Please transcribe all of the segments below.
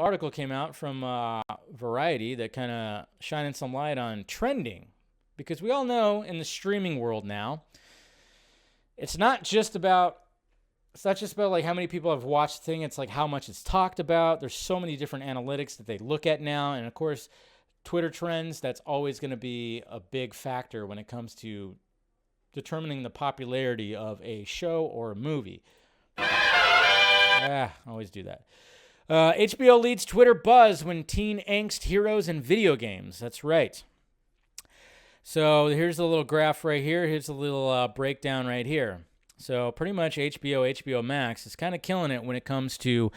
article came out from Variety that kind of shining some light on trending, because we all know in the streaming world now, it's not just about like how many people have watched the thing. It's like how much it's talked about. There's so many different analytics that they look at now, and of course, Twitter trends. That's always going to be a big factor when it comes to determining the popularity of a show or a movie. Always do that. HBO leads Twitter buzz when teen angst heroes in video games. That's right. So here's a little graph right here. Here's a little breakdown right here. So pretty much HBO Max is kind of killing it when it comes to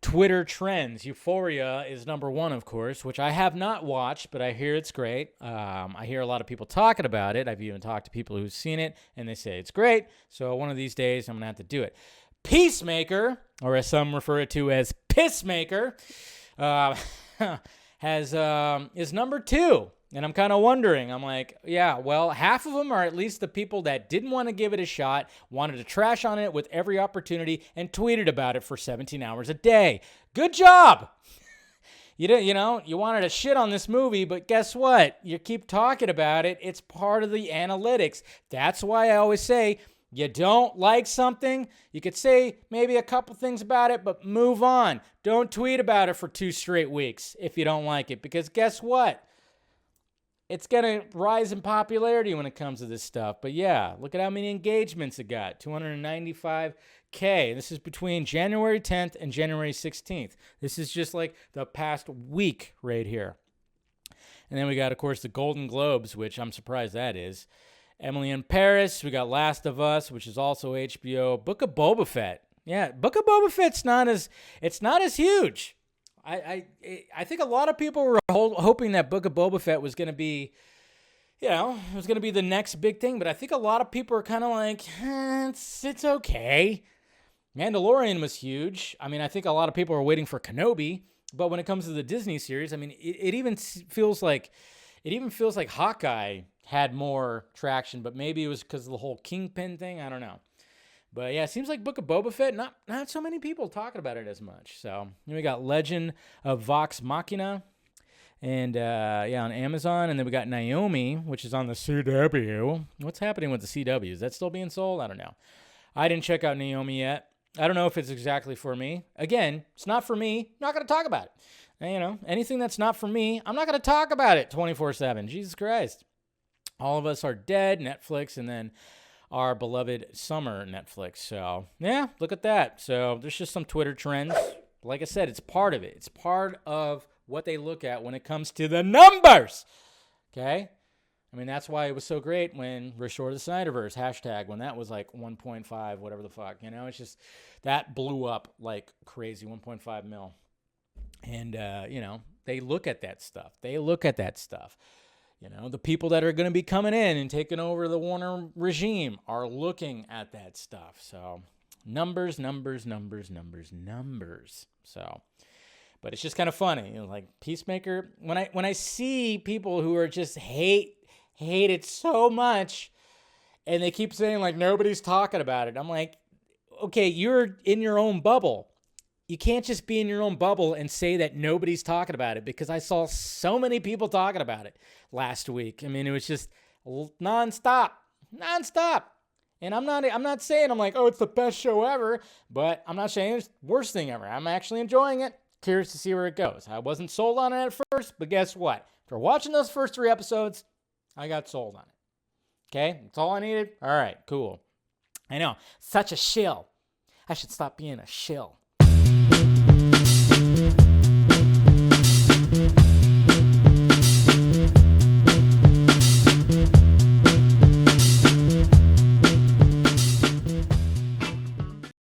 Twitter trends. Euphoria is number one, of course, which I have not watched, but I hear it's great. I hear a lot of people talking about it. I've even talked to people who've seen it, and they say it's great. So one of these days, I'm going to have to do it. Peacemaker, or as some refer it to as Pissmaker, is number two. And I'm kind of wondering, I'm like, yeah, well, half of them are at least the people that didn't want to give it a shot, wanted to trash on it with every opportunity, and tweeted about it for 17 hours a day. Good job! You wanted to shit on this movie, but guess what? You keep talking about it. It's part of the analytics. That's why I always say, you don't like something, you could say maybe a couple things about it, but move on. Don't tweet about it for 2 straight weeks if you don't like it, because guess what? It's going to rise in popularity when it comes to this stuff. But yeah, look at how many engagements it got, 295K. This is between January 10th and January 16th. This is just like the past week right here. And then we got, of course, the Golden Globes, which I'm surprised that is. Emily in Paris. We got Last of Us, which is also HBO. Book of Boba Fett. Yeah, Book of Boba Fett's not as huge. I think a lot of people were hoping that Book of Boba Fett was going to be, it was going to be the next big thing. But I think a lot of people are kind of like, it's okay. Mandalorian was huge. I mean, I think a lot of people are waiting for Kenobi. But when it comes to the Disney series, I mean, it even feels like Hawkeye had more traction, but maybe it was because of the whole Kingpin thing. I don't know. But yeah, it seems like Book of Boba Fett, not so many people talking about it as much. So then we got Legend of Vox Machina, and on Amazon. And then we got Naomi, which is on the CW. What's happening with the CW? Is that still being sold? I don't know. I didn't check out Naomi yet. I don't know if it's exactly for me. Again, it's not for me. I'm not going to talk about it. And, anything that's not for me, I'm not going to talk about it 24/7. Jesus Christ. All of Us Are Dead, Netflix, and then our beloved summer Netflix. So, yeah, look at that. So, there's just some Twitter trends. Like I said, it's part of it. It's part of what they look at when it comes to the numbers. Okay? I mean, that's why it was so great when Restore the Snyderverse, hashtag, when that was like 1.5, whatever the fuck. It's just, that blew up like crazy, 1.5 mil. And, they look at that stuff. The people that are going to be coming in and taking over the Warner regime are looking at that stuff. So numbers. So, but it's just kind of funny, like Peacemaker. When I see people who are just hate it so much, and they keep saying like nobody's talking about it. I'm like, okay, you're in your own bubble. You can't just be in your own bubble and say that nobody's talking about it, because I saw so many people talking about it last week. I mean, it was just nonstop. And I'm not saying I'm like, oh, it's the best show ever, but I'm not saying it's the worst thing ever. I'm actually enjoying it. Curious to see where it goes. I wasn't sold on it at first, but guess what? After watching those first 3 episodes, I got sold on it. Okay? That's all I needed. All right, cool. I know. Such a shill. I should stop being a shill.